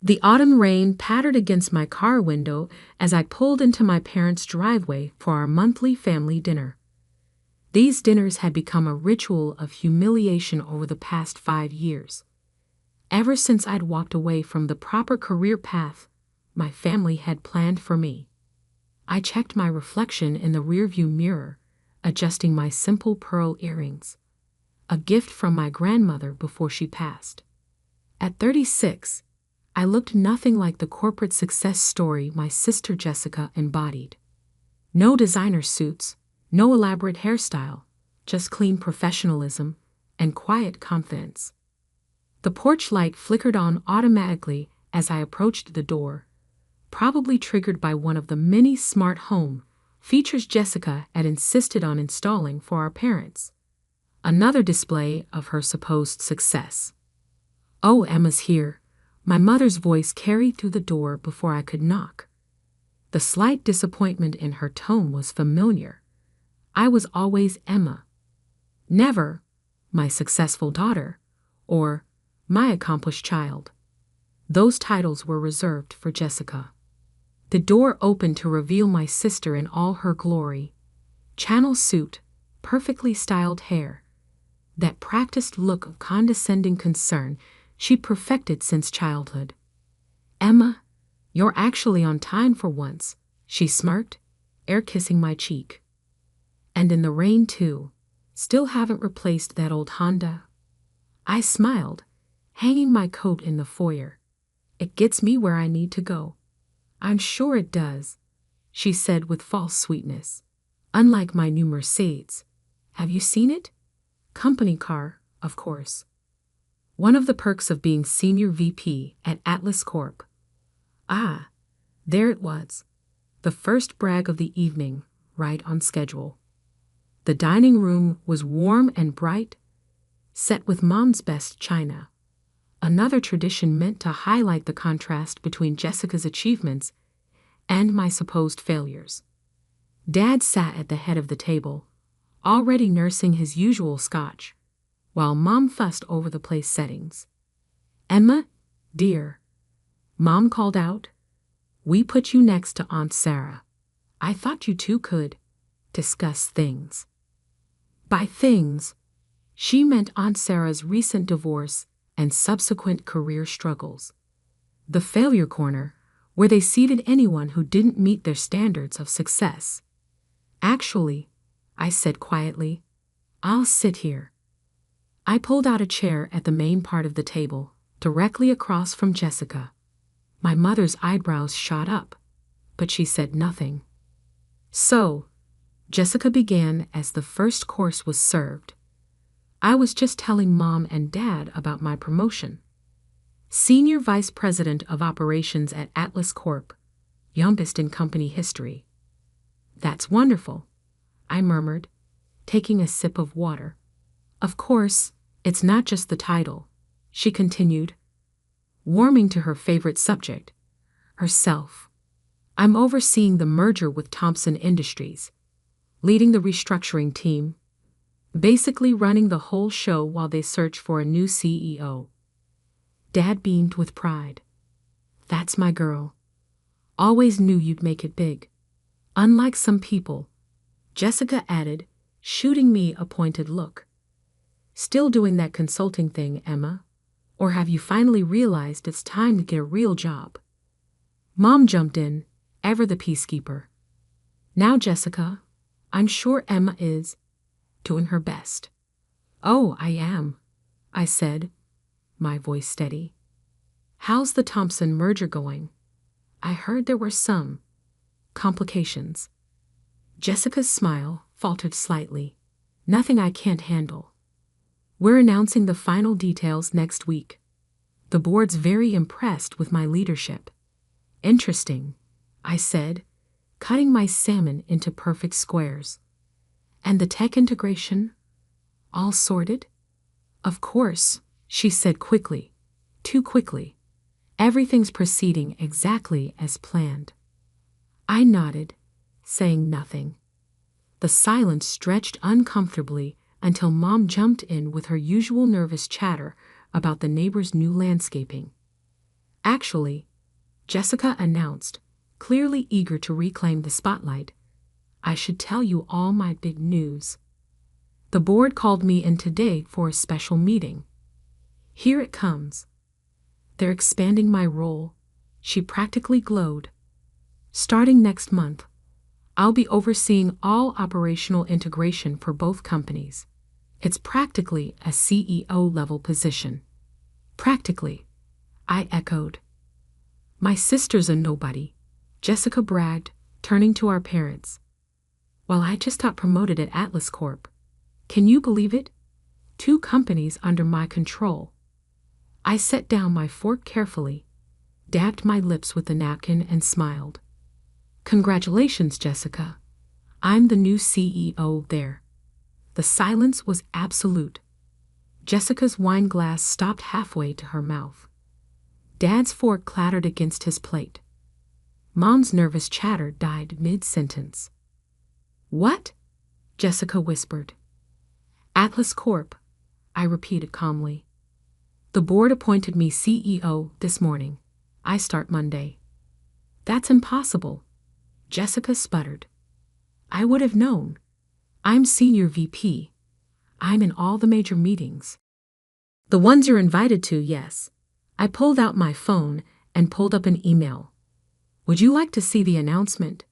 The autumn rain pattered against my car window as I pulled into my parents' driveway for our monthly family dinner. These dinners had become a ritual of humiliation over the past 5 years. Ever since I'd walked away from the proper career path my family had planned for me. I checked my reflection in the rearview mirror, adjusting my simple pearl earrings, a gift from my grandmother before she passed. At 36, I looked nothing like the corporate success story my sister Jessica embodied. No designer suits, no elaborate hairstyle, just clean professionalism and quiet confidence. The porch light flickered on automatically as I approached the door, probably triggered by one of the many smart home features Jessica had insisted on installing for our parents. Another display of her supposed success. "Oh, Emma's here," my mother's voice carried through the door before I could knock. The slight disappointment in her tone was familiar. I was always Emma. Never my successful daughter or my accomplished child. Those titles were reserved for Jessica. The door opened to reveal my sister in all her glory. Channel suit, perfectly styled hair. That practiced look of condescending concern she'd perfected since childhood. "Emma, you're actually on time for once," she smirked, air-kissing my cheek. "And in the rain, too. Still haven't replaced that old Honda?" I smiled, hanging my coat in the foyer. "It gets me where I need to go." "I'm sure it does," she said with false sweetness. "Unlike my new Mercedes. Have you seen it? Company car, of course. One of the perks of being senior VP at Atlas Corp." Ah, there it was. The first brag of the evening, right on schedule. The dining room was warm and bright, set with Mom's best china. Another tradition meant to highlight the contrast between Jessica's achievements and my supposed failures. Dad sat at the head of the table, already nursing his usual scotch, while Mom fussed over the place settings. "Emma, dear," Mom called out, "we put you next to Aunt Sarah. I thought you two could discuss things." By things, she meant Aunt Sarah's recent divorce and subsequent career struggles. The failure corner, where they seated anyone who didn't meet their standards of success. "Actually," I said quietly, "I'll sit here." I pulled out a chair at the main part of the table, directly across from Jessica. My mother's eyebrows shot up, but she said nothing. "So," Jessica began as the first course was served. "I was just telling Mom and Dad about my promotion. Senior Vice President of Operations at Atlas Corp, youngest in company history." "That's wonderful," I murmured, taking a sip of water. "Of course, it's not just the title," she continued, warming to her favorite subject, herself. "I'm overseeing the merger with Thompson Industries, leading the restructuring team, basically running the whole show while they search for a new CEO. Dad beamed with pride. "That's my girl. Always knew you'd make it big. Unlike some people," Jessica added, shooting me a pointed look. "Still doing that consulting thing, Emma? Or have you finally realized it's time to get a real job?" Mom jumped in, ever the peacekeeper. "Now, Jessica, I'm sure Emma is doing her best." "Oh, I am," I said, my voice steady. "How's the Thompson merger going? I heard there were some complications." Jessica's smile faltered slightly. "Nothing I can't handle. We're announcing the final details next week. The board's very impressed with my leadership." "Interesting," I said, cutting my salmon into perfect squares. "And the tech integration? All sorted?" "Of course," she said quickly, too quickly. "Everything's proceeding exactly as planned." I nodded, saying nothing. The silence stretched uncomfortably until Mom jumped in with her usual nervous chatter about the neighbor's new landscaping. Actually, Jessica announced, clearly eager to reclaim the spotlight, I should tell you all my big news. The board called me in today for a special meeting. Here it comes. They're expanding my role. She practically glowed. Starting next month, I'll be overseeing all operational integration for both companies. It's practically a CEO-level position. Practically, I echoed. My sister's a nobody, Jessica bragged, turning to our parents. Well, I just got promoted at Atlas Corp. Can you believe it? 2 companies under my control. I set down my fork carefully, dabbed my lips with a napkin and smiled. Congratulations, Jessica. I'm the new CEO there. The silence was absolute. Jessica's wine glass stopped halfway to her mouth. Dad's fork clattered against his plate. Mom's nervous chatter died mid-sentence. What? Jessica whispered. Atlas Corp, I repeated calmly. The board appointed me CEO this morning. I start Monday. That's impossible, Jessica sputtered. I would have known. I'm Senior VP. I'm in all the major meetings. The ones you're invited to, yes. I pulled out my phone and pulled up an email. Would you like to see the announcement?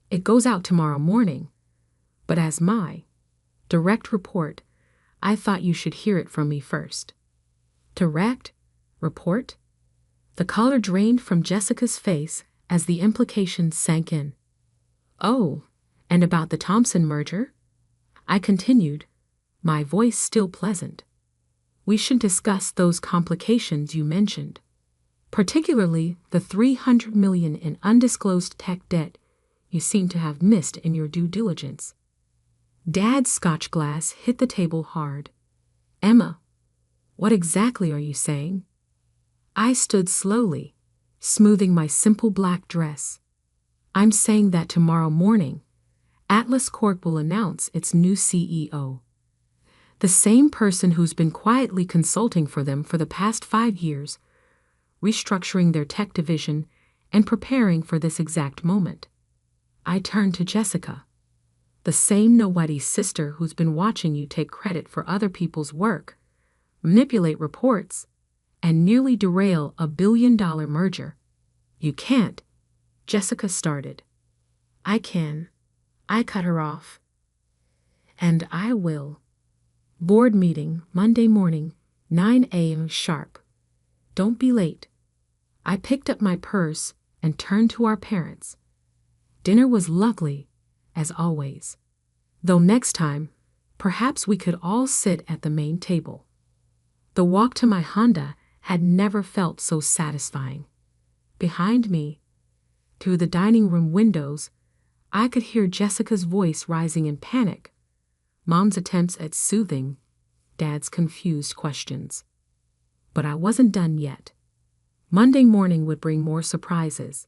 It goes out tomorrow morning. But as my direct report, I thought you should hear it from me first. Direct report? The color drained from Jessica's face as the implication sank in. Oh, and about the Thompson merger? I continued, my voice still pleasant. We should discuss those complications you mentioned, particularly the $300 million in undisclosed tech debt you seem to have missed in your due diligence. Dad's scotch glass hit the table hard. Emma, what exactly are you saying? I stood slowly, smoothing my simple black dress. I'm saying that tomorrow morning, Atlas Corp will announce its new CEO. The same person who's been quietly consulting for them for the past 5 years, restructuring their tech division and preparing for this exact moment. I turned to Jessica, the same nobody's sister who's been watching you take credit for other people's work, manipulate reports, and nearly derail a billion-dollar merger. You can't, Jessica started. I can. I cut her off. And I will. Board meeting, Monday morning, 9 a.m. sharp. Don't be late. I picked up my purse and turned to our parents. Dinner was lovely, as always. Though next time, perhaps we could all sit at the main table. The walk to my Honda had never felt so satisfying. Behind me, through the dining room windows, I could hear Jessica's voice rising in panic, Mom's attempts at soothing, Dad's confused questions. But I wasn't done yet. Monday morning would bring more surprises,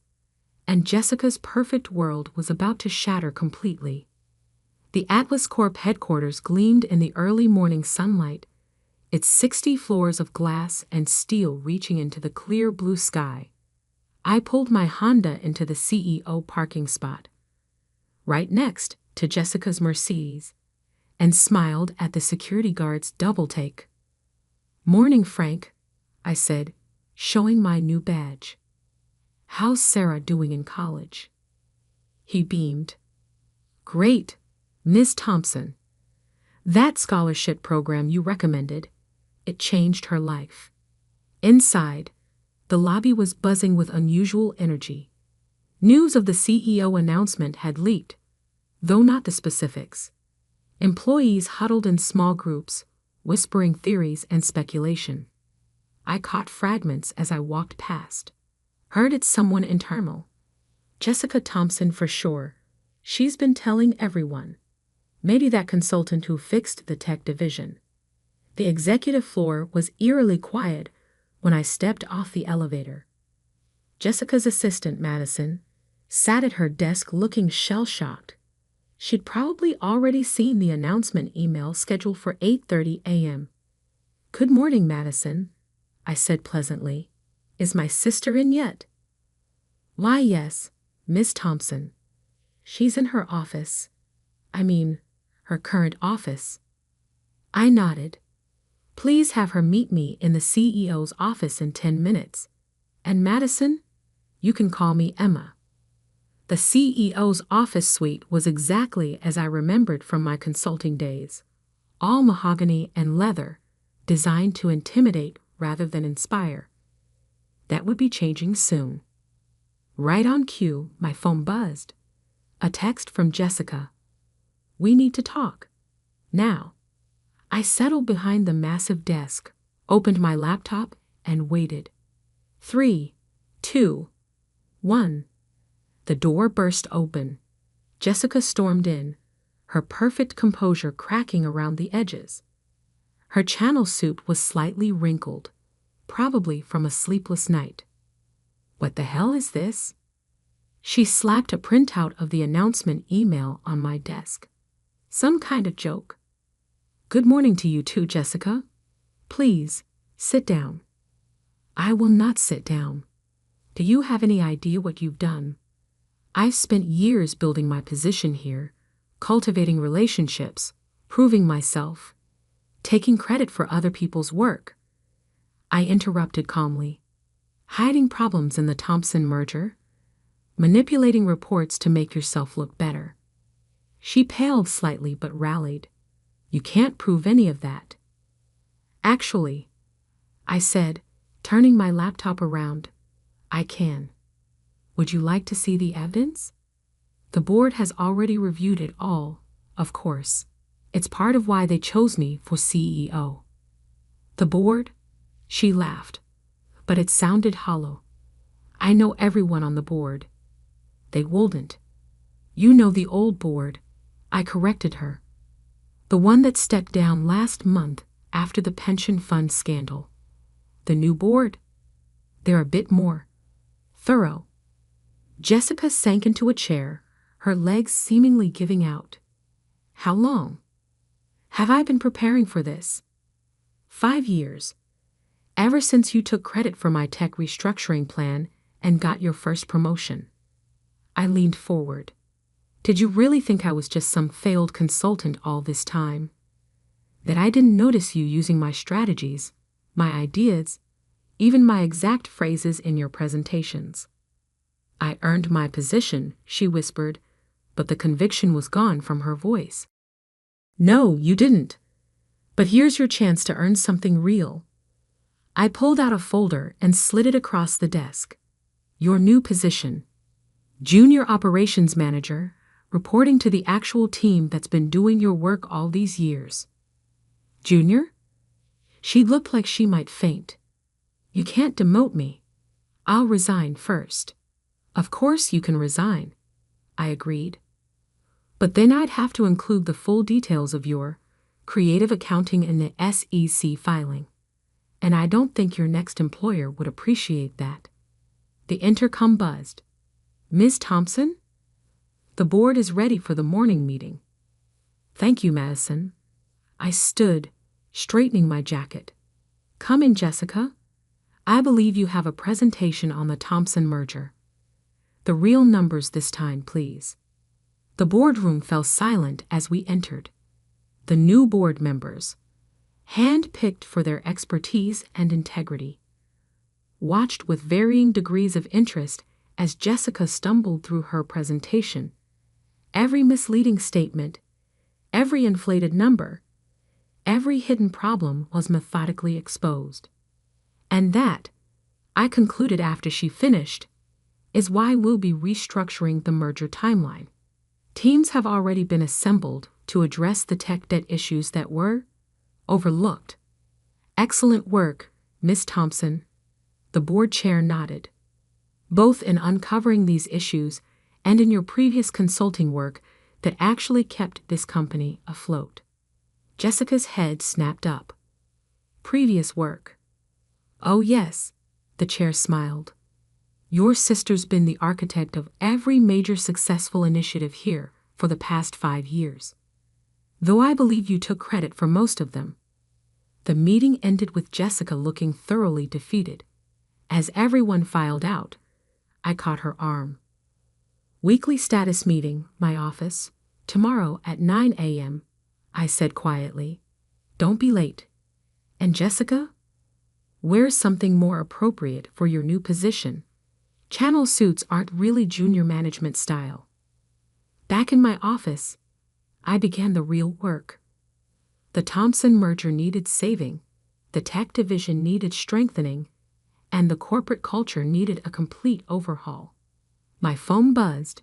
and Jessica's perfect world was about to shatter completely. The Atlas Corp headquarters gleamed in the early morning sunlight, its 60 floors of glass and steel reaching into the clear blue sky. I pulled my Honda into the CEO parking spot, right next to Jessica's Mercedes, and smiled at the security guard's double-take. Morning, Frank, I said, showing my new badge. How's Sarah doing in college? He beamed. Great, Ms. Thompson. That scholarship program you recommended, it changed her life. Inside, the lobby was buzzing with unusual energy. News of the CEO announcement had leaked, though not the specifics. Employees huddled in small groups, whispering theories and speculation. I caught fragments as I walked past. Heard it's someone internal. Jessica Thompson for sure. She's been telling everyone. Maybe that consultant who fixed the tech division. The executive floor was eerily quiet when I stepped off the elevator. Jessica's assistant, Madison, sat at her desk looking shell-shocked. She'd probably already seen the announcement email scheduled for 8:30 a.m. Good morning, Madison, I said pleasantly. Is my sister in yet? Why, yes, Miss Thompson. She's in her office. I mean, her current office. I nodded. Please have her meet me in the CEO's office in 10 minutes. And Madison, you can call me Emma. The CEO's office suite was exactly as I remembered from my consulting days, all mahogany and leather, designed to intimidate rather than inspire. That would be changing soon. Right on cue, my phone buzzed. A text from Jessica. We need to talk. Now. I settled behind the massive desk, opened my laptop, and waited. 3, 2, 1. The door burst open. Jessica stormed in, her perfect composure cracking around the edges. Her channel suit was slightly wrinkled, probably from a sleepless night. What the hell is this? She slapped a printout of the announcement email on my desk. Some kind of joke. Good morning to you too, Jessica. Please, sit down. I will not sit down. Do you have any idea what you've done? I've spent years building my position here, cultivating relationships, proving myself, taking credit for other people's work. I interrupted calmly. Hiding problems in the Thompson merger? Manipulating reports to make yourself look better. She paled slightly but rallied. You can't prove any of that. Actually, I said, turning my laptop around, I can. Would you like to see the evidence? The board has already reviewed it all, of course. It's part of why they chose me for CEO. The board? She laughed, but it sounded hollow. I know everyone on the board. They wouldn't. You know the old board. I corrected her. The one that stepped down last month after the pension fund scandal. The new board? They're a bit more thorough. Jessica sank into a chair, her legs seemingly giving out. How long have I been preparing for this? 5 years. Ever since you took credit for my tech restructuring plan and got your first promotion. I leaned forward. Did you really think I was just some failed consultant all this time? That I didn't notice you using my strategies, my ideas, even my exact phrases in your presentations? I earned my position, she whispered, but the conviction was gone from her voice. No, you didn't. But here's your chance to earn something real. I pulled out a folder and slid it across the desk. Your new position. Junior Operations Manager, reporting to the actual team that's been doing your work all these years. Junior? She looked like she might faint. You can't demote me. I'll resign first. Of course you can resign, I agreed. But then I'd have to include the full details of your creative accounting in the SEC filing. And I don't think your next employer would appreciate that. The intercom buzzed. Ms. Thompson? The board is ready for the morning meeting. Thank you, Madison. I stood, straightening my jacket. Come in, Jessica. I believe you have a presentation on the Thompson merger. The real numbers this time, please. The boardroom fell silent as we entered. The new board members, hand-picked for their expertise and integrity, watched with varying degrees of interest as Jessica stumbled through her presentation. Every misleading statement, every inflated number, every hidden problem was methodically exposed. And that, I concluded after she finished, is why we'll be restructuring the merger timeline. Teams have already been assembled to address the tech debt issues that were overlooked. Excellent work, Ms. Thompson. The board chair nodded. Both in uncovering these issues and in your previous consulting work that actually kept this company afloat. Jessica's head snapped up. Previous work. Oh yes, the chair smiled. Your sister's been the architect of every major successful initiative here for the past 5 years. Though I believe you took credit for most of them. The meeting ended with Jessica looking thoroughly defeated. As everyone filed out, I caught her arm. Weekly status meeting, my office, tomorrow at 9 a.m., I said quietly. Don't be late. And Jessica? Wear something more appropriate for your new position. Channel suits aren't really junior management style. Back in my office, I began the real work. The Thompson merger needed saving, the tech division needed strengthening, and the corporate culture needed a complete overhaul. My phone buzzed.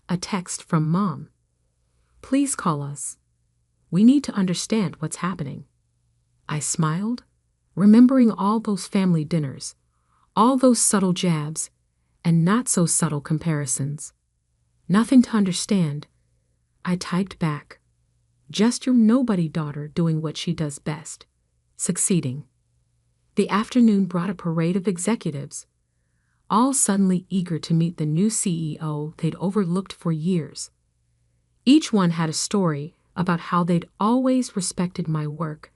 A text from Mom. Please call us. We need to understand what's happening. I smiled, remembering all those family dinners, all those subtle jabs, and not so subtle comparisons. Nothing to understand. I typed back. Just your nobody daughter doing what she does best, succeeding. The afternoon brought a parade of executives, all suddenly eager to meet the new CEO they'd overlooked for years. Each one had a story about how they'd always respected my work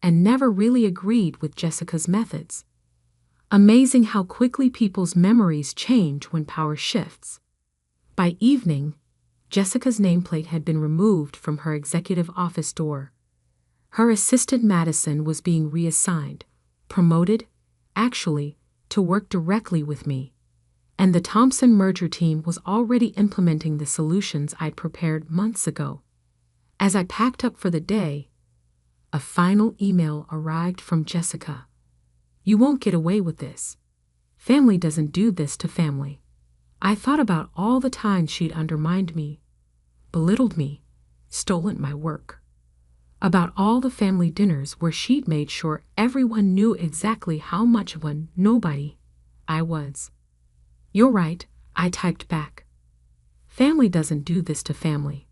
and never really agreed with Jessica's methods. Amazing how quickly people's memories change when power shifts. By evening, Jessica's nameplate had been removed from her executive office door. Her assistant Madison was being reassigned, promoted, actually, to work directly with me. And the Thompson merger team was already implementing the solutions I'd prepared months ago. As I packed up for the day, a final email arrived from Jessica. You won't get away with this. Family doesn't do this to family. I thought about all the times she'd undermined me, belittled me, stolen my work. About all the family dinners where she'd made sure everyone knew exactly how much of a nobody I was. You're right, I typed back. Family doesn't do this to family.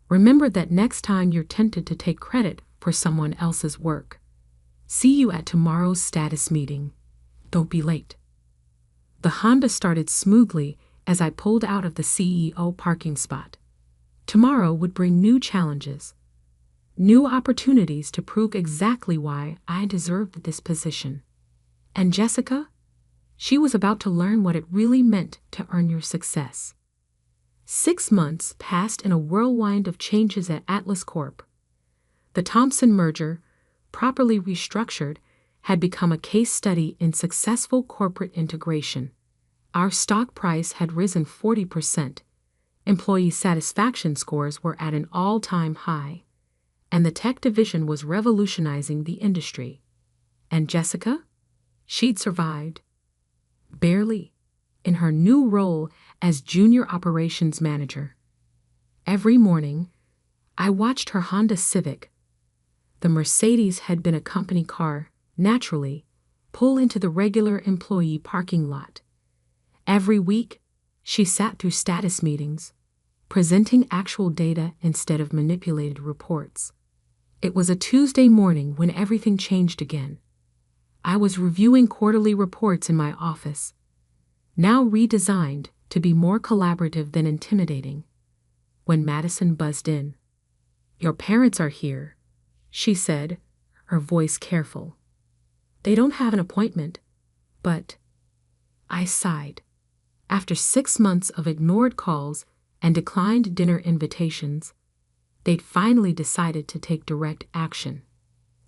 Remember that next time you're tempted to take credit for someone else's work. See you at tomorrow's status meeting. Don't be late. The Honda started smoothly as I pulled out of the CEO parking spot. Tomorrow would bring new challenges, new opportunities to prove exactly why I deserved this position. And Jessica? She was about to learn what it really meant to earn your success. 6 months passed in a whirlwind of changes at Atlas Corp. The Thompson merger, properly restructured, had become a case study in successful corporate integration. Our stock price had risen 40%. Employee satisfaction scores were at an all-time high. And the tech division was revolutionizing the industry. And Jessica? She'd survived. Barely. In her new role as junior operations manager. Every morning, I watched her Honda Civic. The Mercedes had been a company car, naturally, pull into the regular employee parking lot. Every week, she sat through status meetings, presenting actual data instead of manipulated reports. It was a Tuesday morning when everything changed again. I was reviewing quarterly reports in my office, now redesigned to be more collaborative than intimidating, when Madison buzzed in. Your parents are here, she said, her voice careful. They don't have an appointment, but... I sighed. After 6 months of ignored calls and declined dinner invitations, they'd finally decided to take direct action.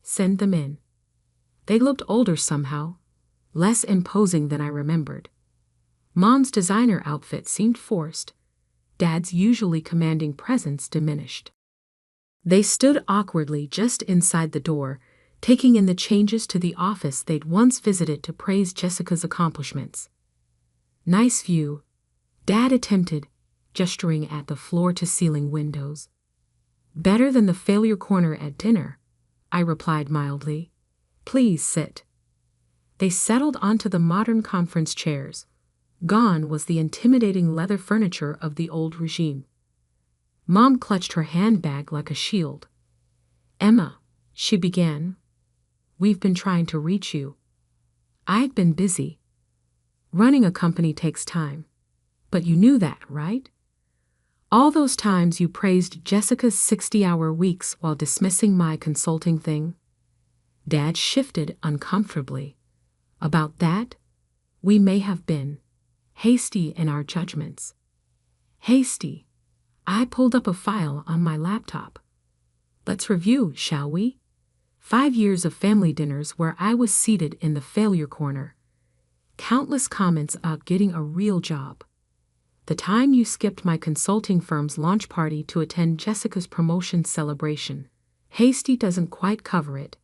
Send them in. They looked older somehow, less imposing than I remembered. Mom's designer outfit seemed forced. Dad's usually commanding presence diminished. They stood awkwardly just inside the door, taking in the changes to the office they'd once visited to praise Jessica's accomplishments. Nice view, Dad attempted, gesturing at the floor-to-ceiling windows. Better than the failure corner at dinner, I replied mildly. Please sit. They settled onto the modern conference chairs. Gone was the intimidating leather furniture of the old regime. Mom clutched her handbag like a shield. Emma, she began, we've been trying to reach you. I've been busy. Running a company takes time. But you knew that, right? All those times you praised Jessica's 60-hour weeks while dismissing my consulting thing. Dad shifted uncomfortably. About that? We may have been hasty in our judgments. Hasty. I pulled up a file on my laptop. Let's review, shall we? 5 years of family dinners where I was seated in the failure corner. Countless comments about getting a real job. The time you skipped my consulting firm's launch party to attend Jessica's promotion celebration. Hasty doesn't quite cover it.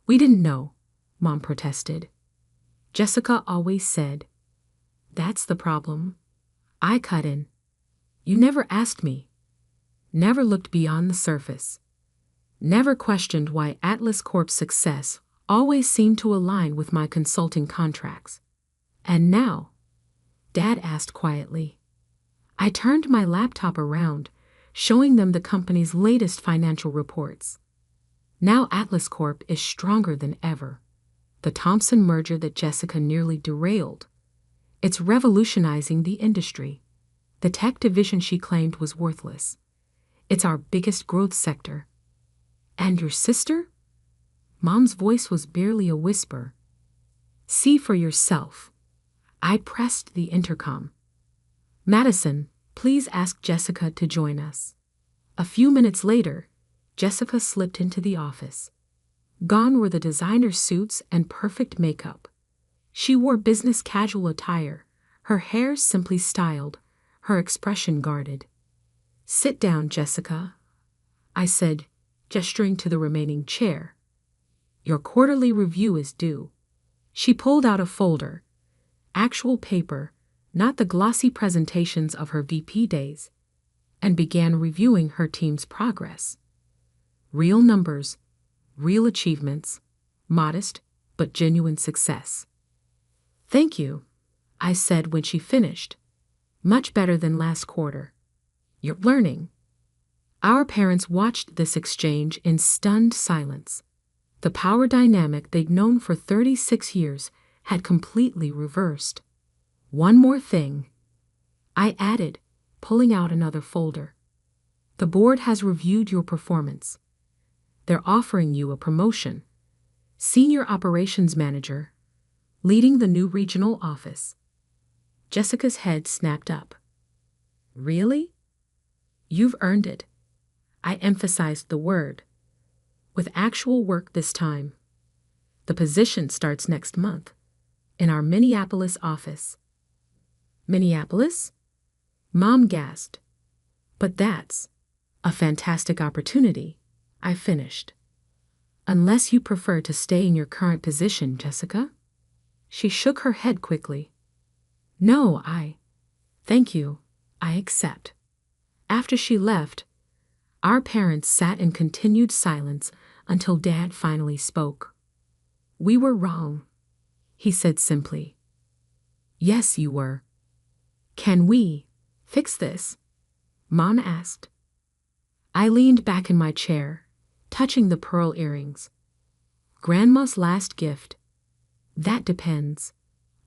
We didn't know, Mom protested. Jessica always said. That's the problem. I cut in. You never asked me. Never looked beyond the surface. Never questioned why Atlas Corp's success always seemed to align with my consulting contracts. And now, Dad asked quietly. I turned my laptop around, showing them the company's latest financial reports. Now Atlas Corp is stronger than ever. The Thompson merger that Jessica nearly derailed. It's revolutionizing the industry. The tech division she claimed was worthless. It's our biggest growth sector. And your sister? Mom's voice was barely a whisper. See for yourself. I pressed the intercom. Madison, please ask Jessica to join us. A few minutes later, Jessica slipped into the office. Gone were the designer suits and perfect makeup. She wore business casual attire, her hair simply styled, her expression guarded. Sit down, Jessica, I said, gesturing to the remaining chair. Your quarterly review is due. She pulled out a folder. Actual paper, not the glossy presentations of her VP days, and began reviewing her team's progress. Real numbers, real achievements, modest but genuine success. Thank you, I said when she finished. Much better than last quarter. You're learning. Our parents watched this exchange in stunned silence. The power dynamic they'd known for 36 years had completely reversed. One more thing, I added, pulling out another folder. The board has reviewed your performance. They're offering you a promotion. Senior Operations Manager, leading the new regional office. Jessica's head snapped up. Really? You've earned it. I emphasized the word. With actual work this time. The position starts next month, in our Minneapolis office. Minneapolis? Mom gasped. But that's a fantastic opportunity, I finished. Unless you prefer to stay in your current position, Jessica? She shook her head quickly. No, thank you, I accept. After she left, our parents sat in continued silence until Dad finally spoke. We were wrong, he said simply. Yes, you were. Can we fix this? Mom asked. I leaned back in my chair, touching the pearl earrings. Grandma's last gift. That depends.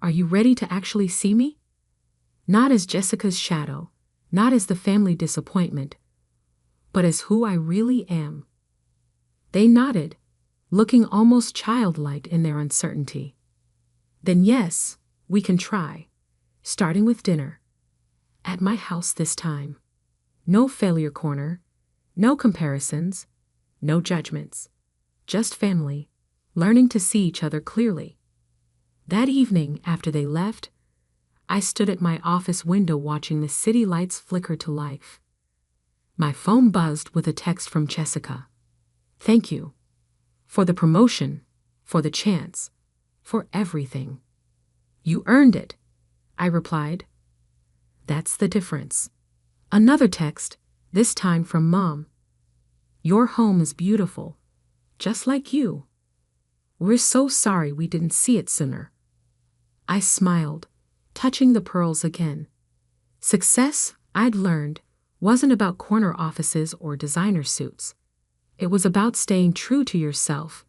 Are you ready to actually see me? Not as Jessica's shadow, not as the family disappointment, but as who I really am. They nodded, looking almost childlike in their uncertainty. Then yes, we can try, starting with dinner. At my house this time. No failure corner, no comparisons, no judgments. Just family, learning to see each other clearly. That evening, after they left, I stood at my office window watching the city lights flicker to life. My phone buzzed with a text from Jessica. Thank you. For the promotion, for the chance, for everything. You earned it, I replied. That's the difference. Another text, this time from Mom. Your home is beautiful, just like you. We're so sorry we didn't see it sooner. I smiled, touching the pearls again. Success, I'd learned, wasn't about corner offices or designer suits. It was about staying true to yourself,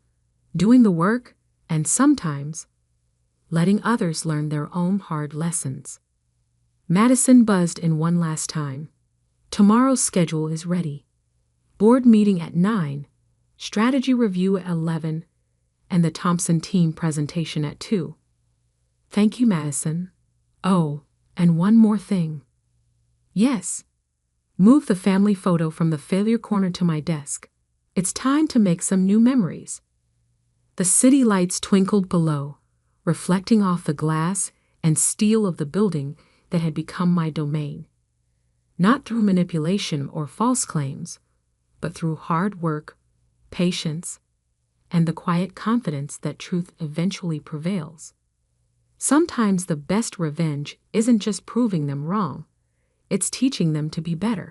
doing the work, and sometimes letting others learn their own hard lessons. Madison buzzed in one last time. Tomorrow's schedule is ready. Board meeting at 9, strategy review at 11, and the Thompson team presentation at 2. Thank you, Madison. Oh, and one more thing. Yes. Move the family photo from the failure corner to my desk. It's time to make some new memories. The city lights twinkled below, reflecting off the glass and steel of the building that had become my domain. Not through manipulation or false claims, but through hard work, patience, and the quiet confidence that truth eventually prevails. Sometimes the best revenge isn't just proving them wrong, it's teaching them to be better.